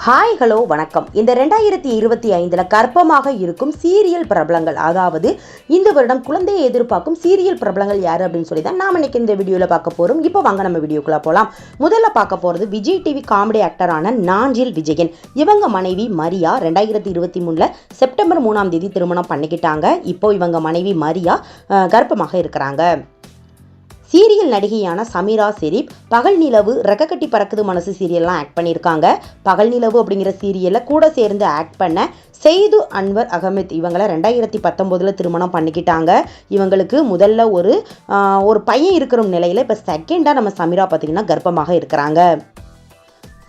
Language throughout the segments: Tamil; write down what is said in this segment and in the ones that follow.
ஹாய் ஹலோ வணக்கம். இந்த 2025 கர்ப்பமாக இருக்கும் சீரியல் பிரபலங்கள், அதாவது இந்த வருடம் குழந்தையை எதிர்பார்க்கும் சீரியல் பிரபலங்கள் யார் அப்படின்னு சொல்லி தான் நாம் இன்னைக்கு இந்த வீடியோவில் பார்க்க போகிறோம். இப்போ வாங்க நம்ம வீடியோக்குள்ளே போகலாம். முதல்ல பார்க்க போகிறது விஜய் டிவி காமெடி ஆக்டரான நாஞ்சில் விஜயன். இவங்க மனைவி மரியா 2023 செப்டம்பர் 3 திருமணம் பண்ணிக்கிட்டாங்க. இப்போ இவங்க மனைவி மரியா கர்ப்பமாக இருக்கிறாங்க. சீரியல் நடிகையான சமீரா ஷெரீப் பகல் நிலவு, ரெக்கக்கட்டி பறக்குது மனசு சீரியல்லாம் ஆக்ட் பண்ணியிருக்காங்க. பகல் நிலவு அப்படிங்கிற சீரியலில் கூட சேர்ந்து ஆக்ட் பண்ண செய்து அன்வர் அகமத் இவங்களை 2019 திருமணம் பண்ணிக்கிட்டாங்க. இவங்களுக்கு முதல்ல ஒரு பையன் இருக்கிற நிலையில் இப்போ செகண்டாக நம்ம சமீரா பார்த்திங்கன்னா கர்ப்பமாக இருக்கிறாங்க.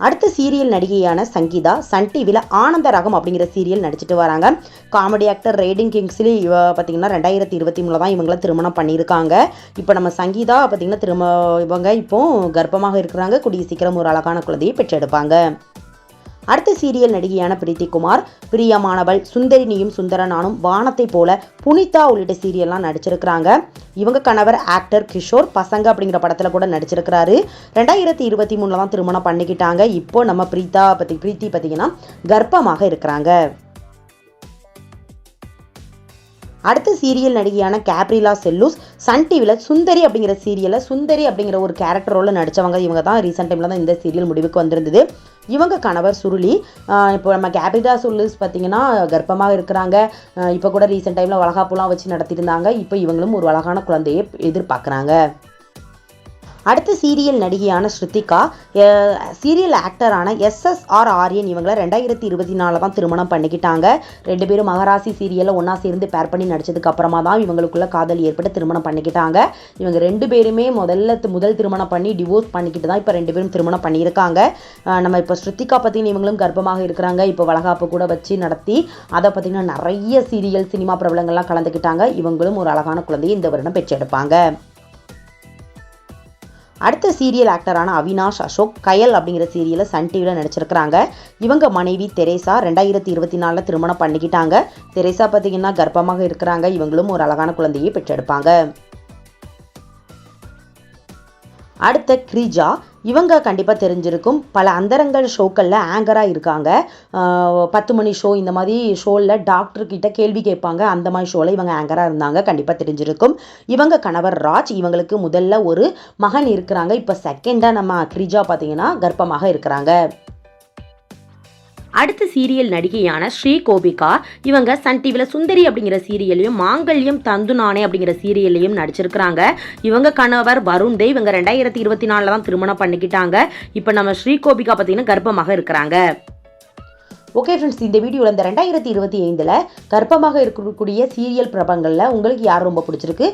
அடுத்த சீரியல் நடிகையான சங்கீதா சன் டிவியில் ஆனந்த ராகம் அப்படிங்கிற சீரியல் நடிச்சிட்டு வராங்க. காமெடி ஆக்டர் ரேடிங் கிங்ஸ்லி பார்த்திங்கன்னா 2023 தான் இவங்கள திருமணம் பண்ணியிருக்காங்க. இப்போ நம்ம சங்கீதா பார்த்திங்கன்னா இவங்க இப்போ கர்ப்பமாக இருக்கிறாங்க. கூடிய சீக்கிரம் ஒரு அழகான குழந்தையை பெற்றெடுப்பாங்க. அடுத்த சீரியல் நடிகையான பிரீத்தி குமார், பிரியமானவள், சுந்தரினியும் சுந்தரனானும், வானத்தை போல, புனிதா உள்ளிட்ட சீரியல்லாம் நடிச்சிருக்கிறாங்க. இவங்க கணவர் ஆக்டர் கிஷோர் பசங்க அப்படிங்கிற படத்தில் கூட நடிச்சிருக்கிறாரு. 2023 தான் திருமணம் பண்ணிக்கிட்டாங்க. இப்போ நம்ம பிரீத்தி பார்த்தீங்கன்னா கர்ப்பமாக இருக்கிறாங்க. அடுத்த சீரியல் நடிகையான கேப்ரிலா செல்லூஸ் சன் டிவியில் சுந்தரி அப்படிங்கிற சீரியலில் சுந்தரி அப்படிங்கிற ஒரு கேரக்டர் ரோலில் நடித்தவங்க. இவங்க தான் ரீசெண்ட் டைமில் தான் இந்த சீரியல் முடிவுக்கு வந்திருந்தது. இவங்க கணவர் சுருளி. இப்போ நம்ம கேப்ரிலா செல்லூஸ் பார்த்திங்கன்னா கர்ப்பமாக இருக்கிறாங்க. இப்போ கூட ரீசெண்ட் டைமில் வளகாப்புலாம் வச்சு நடத்தியிருந்தாங்க. இப்போ இவங்களும் ஒரு அழகான குழந்தையை எதிர்பார்க்குறாங்க. அடுத்த சீரியல் நடிகையான ஸ்ருத்திகா, சீரியல் ஆக்டரான SSR ஆரியன் இவங்களை 2024 தான் திருமணம் பண்ணிக்கிட்டாங்க. ரெண்டு பேரும் மகராசி சீரியலில் ஒன்றா சேர்ந்து பேர் பண்ணி நடிச்சதுக்கு அப்புறமா தான் இவங்களுக்குள்ள காதல் ஏற்பட்டு திருமணம் பண்ணிக்கிட்டாங்க. இவங்க ரெண்டு பேருமே முதல் திருமணம் பண்ணி டிவோர்ஸ் பண்ணிக்கிட்டு தான் இப்போ ரெண்டு பேரும் திருமணம் பண்ணியிருக்காங்க. நம்ம இப்போ ஸ்ருத்திகா பார்த்தீங்கன்னா இவங்களும் கர்ப்பமாக இருக்கிறாங்க. இப்போ வளகாப்பு கூட வச்சு நடத்தி அதை பார்த்திங்கன்னா நிறைய சீரியல் சினிமா பிரபலங்கள்லாம் கலந்துக்கிட்டாங்க. இவங்களும் ஒரு அழகான குழந்தையை இந்த வருடம் பெற்றெடுப்பாங்க. அடுத்த சீரியல் ஆக்டரான அவினாஷ் அசோக் கயல் அப்படிங்கிற சீரியலில் சன் டிவியில் நடிச்சிருக்கிறாங்க. இவங்க மனைவி தெரேசா 2024 திருமணம் பண்ணிக்கிட்டாங்க. தெரேசா பார்த்தீங்கன்னா கர்ப்பமாக இருக்கிறாங்க. இவங்களும் ஒரு அழகான குழந்தையை பெற்றெடுப்பாங்க. அடுத்த கிரிஜா, இவங்க கண்டிப்பாக தெரிஞ்சிருக்கும். பல அந்தரங்கள் ஷோக்களில் ஆங்கராக இருக்காங்க. 10 மணி ஷோ இந்த மாதிரி ஷோவில் டாக்டர்கிட்ட கேள்வி கேட்பாங்க. அந்த மாதிரி ஷோவில் இவங்க ஆங்கராக இருந்தாங்க. கண்டிப்பாக தெரிஞ்சிருக்கும். இவங்க கணவர் ராஜ். இவங்களுக்கு முதல்ல ஒரு மகன் இருக்கிறாங்க. இப்போ செகண்டாக நம்ம கிரிஜா பார்த்தீங்கன்னா கர்ப்பமாக இருக்கிறாங்க. அடுத்த சீரியல் நடிகையான ஸ்ரீ கோபிகா, இவங்க சன் டிவியில் சுந்தரி அப்படிங்கிற சீரியலையும் மாங்கல்யம் தந்து நானே அப்படிங்கிற சீரியல்லையும் நடிச்சிருக்கிறாங்க. இவங்க கணவர் வருண் தேவ். இவங்க 2024 தான் திருமணம் பண்ணிக்கிட்டாங்க. இப்போ நம்ம ஸ்ரீ கோபிகா பார்த்தீங்கன்னா கர்ப்பமாக இருக்கிறாங்க. ஓகே ஃப்ரெண்ட்ஸ், இந்த வீடியோவில் இந்த 2025 கர்ப்பமாக இருக்கக்கூடிய சீரியல் பிரபலங்களில் உங்களுக்கு யார் ரொம்ப பிடிச்சிருக்கு,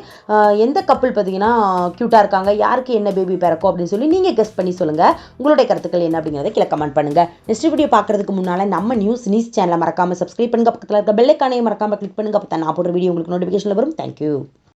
எந்த கப்பல் பார்த்தீங்கன்னா க்யூட்டாக இருக்காங்க, யாருக்கு என்ன பேபி பிறக்கும் அப்படின்னு சொல்லி நீங்கள் கெஸ் பண்ணி சொல்லுங்கள். உங்களுடைய கருத்துக்கள் என்ன அப்படிங்கிறத கீழே கமெண்ட் பண்ணுங்கள். நெக்ஸ்ட் வீடியோ பார்க்குறதுக்கு முன்னால் நம்ம நியூஸ் சேனலை மறக்காமல் சப்ஸ்கிரைப் பண்ணுங்கள். பக்கத்தில் இருக்க பெல் ஐகானை மறக்காமல் கிளிக் பண்ணுங்கள். அப்போ தான் நான் போடுற வீடியோ உங்களுக்கு நோட்டிஃபிகேஷனில் வரும். தேங்க்யூ.